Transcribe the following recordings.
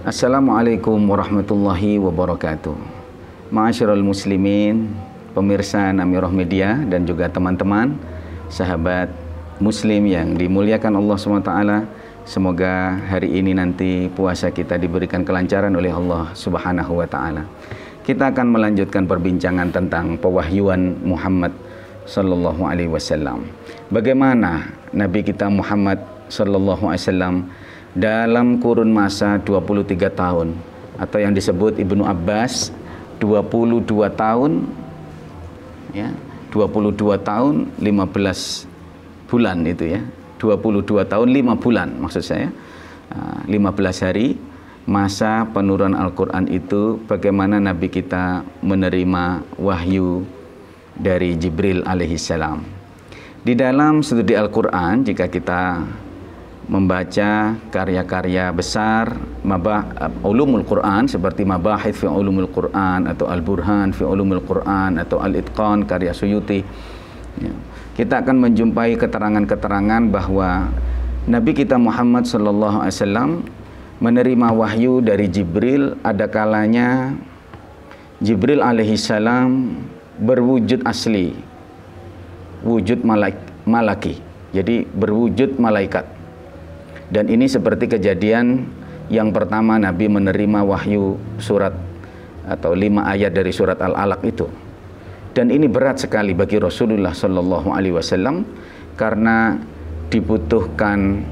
Assalamualaikum warahmatullahi wabarakatuh. Ma'asyiral muslimin, pemirsa Namirah Media dan juga teman-teman, sahabat muslim yang dimuliakan Allah SWT. Semoga hari ini nanti puasa kita diberikan kelancaran oleh Allah Subhanahu wa taala. Kita akan melanjutkan perbincangan tentang pewahyuan Muhammad sallallahu alaihi wasallam. Bagaimana Nabi kita Muhammad sallallahu alaihi wasallam dalam kurun masa 23 tahun atau yang disebut Ibnu Abbas 22 tahun ya, 22 tahun 15 bulan itu ya. 22 tahun 5 bulan maksud saya. 15 hari masa penurunan Al-Qur'an itu, bagaimana Nabi kita menerima wahyu dari Jibril alaihissalam. Di dalam studi Al-Qur'an, jika kita membaca karya-karya besar ulumul Quran seperti Mabahith fi ulumul Quran atau Al-Burhan fi ulumul Quran atau Al-Itqan karya Suyuti ya, kita akan menjumpai keterangan-keterangan bahwa Nabi kita Muhammad sallallahu alaihi wasallam menerima wahyu dari Jibril. Ada kalanya Jibril alaihissalam berwujud asli, wujud malaki, jadi berwujud malaikat. Dan ini seperti kejadian yang pertama Nabi menerima wahyu surat atau 5 ayat dari surat Al-Alaq itu. Dan ini berat sekali bagi Rasulullah sallallahu alaihi wasallam karena dibutuhkan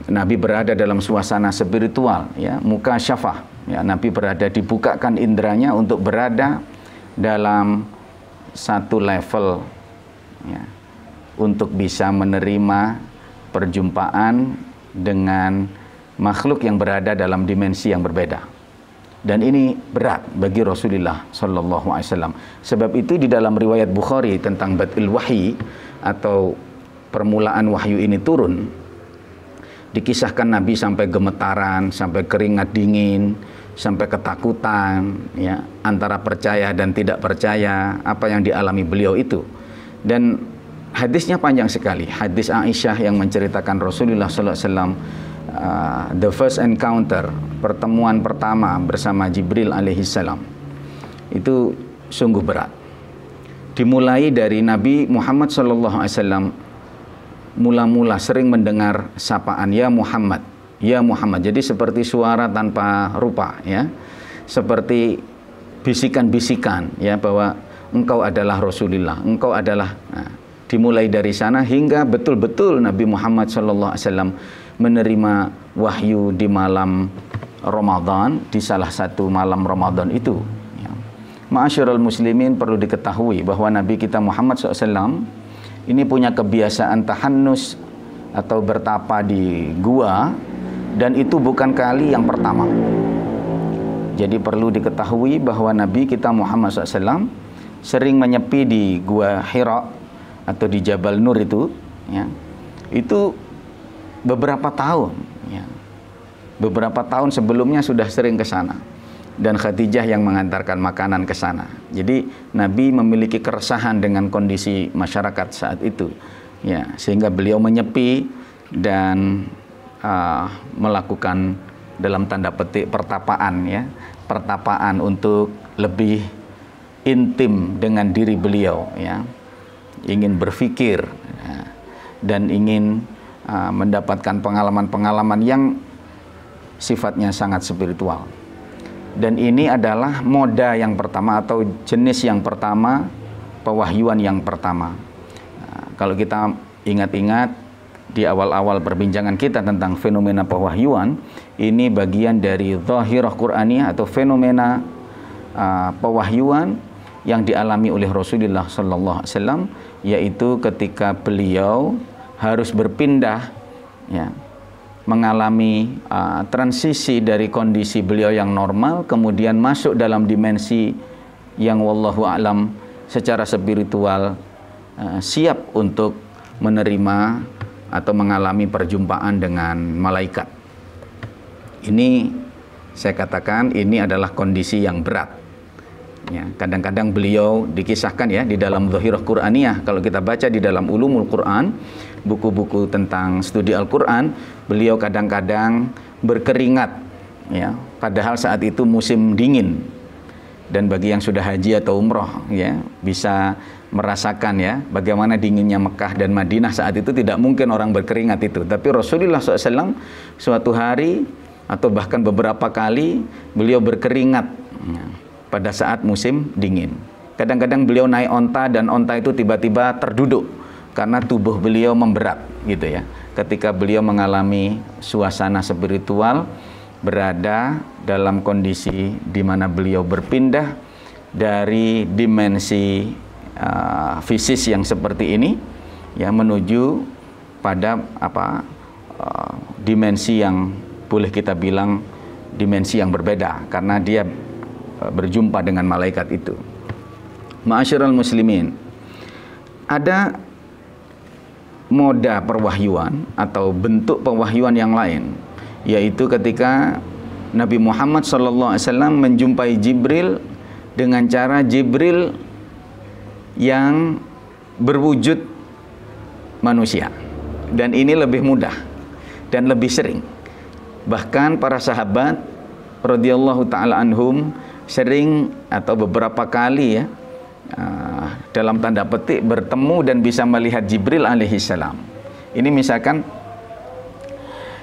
Nabi berada dalam suasana spiritual ya, mukasyafah ya, Nabi berada dibukakan indranya untuk berada dalam satu level ya, untuk bisa menerima perjumpaan dengan makhluk yang berada dalam dimensi yang berbeda. Dan ini berat bagi Rasulullah sallallahu alaihi wasallam. Sebab itu di dalam riwayat Bukhari tentang Bad'il Wahyi atau permulaan wahyu ini turun, dikisahkan Nabi sampai gemetaran, sampai keringat dingin, sampai ketakutan ya, antara percaya dan tidak percaya apa yang dialami beliau itu. Dan hadisnya panjang sekali. Hadis Aisyah yang menceritakan Rasulullah sallallahu alaihi wasallam the first encounter, pertemuan pertama bersama Jibril alaihissalam. Itu sungguh berat. Dimulai dari Nabi Muhammad sallallahu alaihi wasallam mula-mula sering mendengar sapaan ya Muhammad, ya Muhammad. Jadi seperti suara tanpa rupa ya. Seperti bisikan-bisikan ya, bahwa engkau adalah Rasulullah, engkau adalah dimulai dari sana hingga betul-betul Nabi Muhammad SAW menerima wahyu di malam Ramadan, di salah satu malam Ramadan itu ya. Ma'asyiral muslimin, perlu diketahui bahwa Nabi kita Muhammad SAW ini punya kebiasaan tahannus atau bertapa di gua, dan itu bukan kali yang pertama. Jadi perlu diketahui bahwa Nabi kita Muhammad SAW sering menyepi di gua Hira atau di Jabal Nur itu ya, itu beberapa tahun ya. Beberapa tahun sebelumnya sudah sering ke sana, dan Khadijah yang mengantarkan makanan ke sana. Jadi Nabi memiliki keresahan dengan kondisi masyarakat saat itu ya, sehingga beliau menyepi dan melakukan dalam tanda petik pertapaan ya, pertapaan untuk lebih intim dengan diri beliau ya, ingin berpikir ya, dan ingin mendapatkan pengalaman-pengalaman yang sifatnya sangat spiritual. Dan ini adalah moda yang pertama atau jenis yang pertama, pewahyuan yang pertama. Kalau kita ingat-ingat di awal-awal perbincangan kita tentang fenomena pewahyuan, ini bagian dari zahirah Qur'aniyah atau fenomena pewahyuan yang dialami oleh Rasulullah sallallahu alaihi wasallam, yaitu ketika beliau harus berpindah ya, mengalami transisi dari kondisi beliau yang normal kemudian masuk dalam dimensi yang wallahu a'lam secara spiritual siap untuk menerima atau mengalami perjumpaan dengan malaikat. Ini saya katakan ini adalah kondisi yang berat ya. Kadang-kadang beliau dikisahkan ya di dalam Zahirah Qur'aniyah, kalau kita baca di dalam Ulumul Quran, buku-buku tentang studi Al-Quran, beliau kadang-kadang berkeringat ya, padahal saat itu musim dingin. Dan bagi yang sudah haji atau umroh, ya, bisa merasakan ya bagaimana dinginnya Mekah dan Madinah saat itu. Tidak mungkin orang berkeringat itu. Tapi Rasulullah SAW suatu hari atau bahkan beberapa kali beliau berkeringat ya, pada saat musim dingin. Kadang-kadang beliau naik onta dan onta itu tiba-tiba terduduk karena tubuh beliau memberat gitu ya. Ketika beliau mengalami suasana spiritual, berada dalam kondisi di mana beliau berpindah dari dimensi fisis yang seperti ini ya menuju pada dimensi yang boleh kita bilang dimensi yang berbeda karena dia berjumpa dengan malaikat itu. Ma'asyiral muslimin, ada moda perwahyuan atau bentuk pewahyuan yang lain, yaitu ketika Nabi Muhammad SAW menjumpai Jibril dengan cara Jibril yang berwujud manusia. Dan ini lebih mudah dan lebih sering. Bahkan para sahabat radhiyallahu ta'ala anhum sering atau beberapa kali ya dalam tanda petik bertemu dan bisa melihat Jibril alaihissalam. Ini misalkan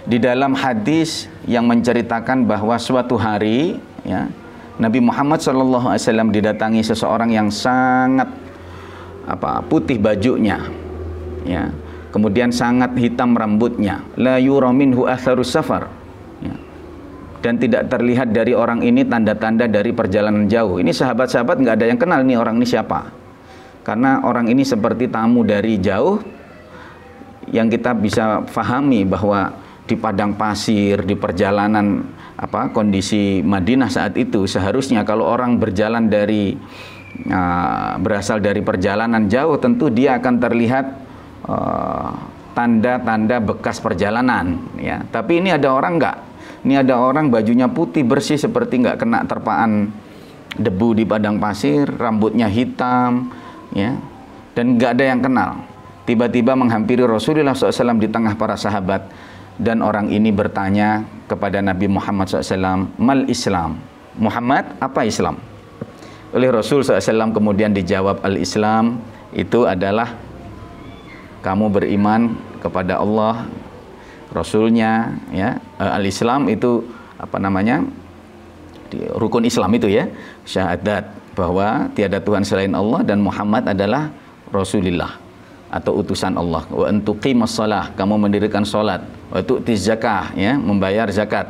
di dalam hadis yang menceritakan bahwa suatu hari ya, Nabi Muhammad SAW didatangi seseorang yang sangat putih bajunya ya, kemudian sangat hitam rambutnya, la yura minhu atharus safar ya, dan tidak terlihat dari orang ini tanda-tanda dari perjalanan jauh. Ini sahabat-sahabat nggak ada yang kenal nih orang ini siapa, karena orang ini seperti tamu dari jauh yang kita bisa fahami bahwa di padang pasir, di perjalanan kondisi Madinah saat itu seharusnya kalau orang berjalan dari berasal dari perjalanan jauh tentu dia akan terlihat tanda-tanda bekas perjalanan ya. Tapi ini ada orang enggak. Ini ada orang bajunya putih bersih seperti enggak kena terpaan debu di padang pasir, rambutnya hitam ya. Dan enggak ada yang kenal. Tiba-tiba menghampiri Rasulullah SAW di tengah para sahabat. Dan orang ini bertanya kepada Nabi Muhammad SAW, mal Islam? Muhammad, apa Islam? Oleh Rasul SAW kemudian dijawab, al-Islam itu adalah kamu beriman kepada Allah, Rasulnya ya. Al-Islam itu rukun Islam itu ya, syahadat bahwa tiada Tuhan selain Allah dan Muhammad adalah Rasulullah atau utusan Allah. Wa antuqimas shalah, kamu mendirikan salat. Wa tu'tiz zakah, ya, membayar zakat.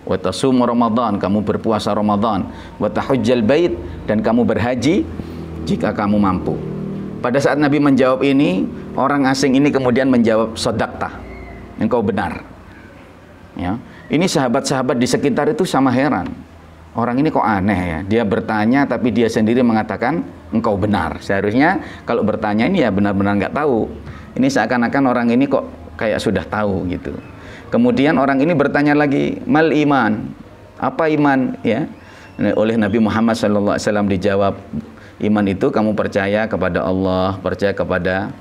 Wa tasum Ramadan, kamu berpuasa Ramadan. Wa tahujjal bait, dan kamu berhaji jika kamu mampu. Pada saat Nabi menjawab ini, orang asing ini kemudian menjawab, shadaqta, engkau benar. Ya. Ini sahabat-sahabat di sekitar itu sama heran. Orang ini kok aneh ya, dia bertanya tapi dia sendiri mengatakan engkau benar. Seharusnya kalau bertanya ini ya benar-benar nggak tahu. Ini seakan-akan orang ini kok kayak sudah tahu gitu. Kemudian orang ini bertanya lagi, mal iman, apa iman ya? Oleh Nabi Muhammad SAW dijawab, iman itu kamu percaya kepada Allah, percaya kepada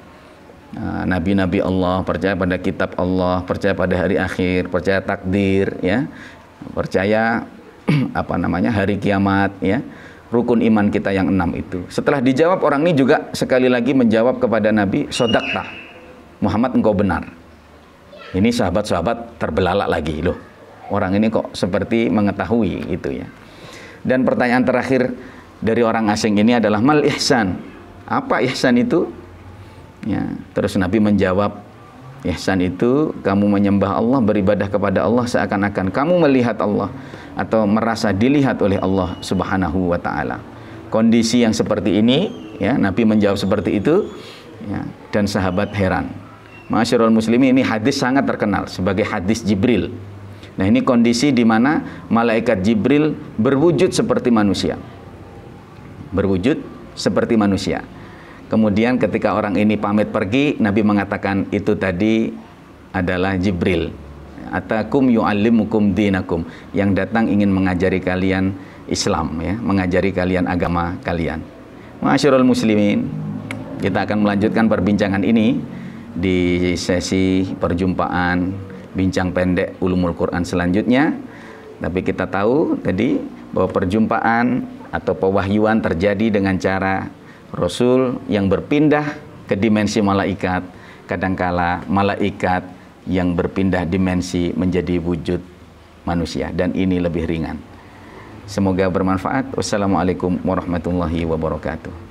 nabi-nabi Allah, percaya pada kitab Allah, percaya pada hari akhir, percaya takdir ya, percaya hari kiamat ya, rukun iman kita yang 6 itu. Setelah dijawab, orang ini juga sekali lagi menjawab kepada Nabi, shadaqta, Muhammad engkau benar. Ini sahabat-sahabat terbelalak lagi, loh orang ini kok seperti mengetahui itu ya. Dan pertanyaan terakhir dari orang asing ini adalah mal ihsan, apa ihsan itu ya. Terus Nabi menjawab, ihsan itu kamu menyembah Allah, beribadah kepada Allah seakan-akan kamu melihat Allah atau merasa dilihat oleh Allah Subhanahu wa ta'ala. Kondisi yang seperti ini ya, Nabi menjawab seperti itu ya, dan sahabat heran. Ma'asyiral muslimin, ini hadis sangat terkenal sebagai hadis Jibril. Nah, ini kondisi di mana malaikat Jibril berwujud seperti manusia. Berwujud seperti manusia. Kemudian ketika orang ini pamit pergi, Nabi mengatakan itu tadi adalah Jibril. Atakum yu'allimukum dinakum, yang datang ingin mengajari kalian Islam ya, mengajari kalian agama kalian. Ma'asyiral muslimin, kita akan melanjutkan perbincangan ini di sesi perjumpaan bincang pendek Ulumul Quran selanjutnya. Tapi kita tahu tadi bahwa perjumpaan atau pewahyuan terjadi dengan cara Rasul yang berpindah ke dimensi malaikat, kadangkala malaikat yang berpindah dimensi menjadi wujud manusia, dan ini lebih ringan. Semoga bermanfaat. Wassalamualaikum warahmatullahi wabarakatuh.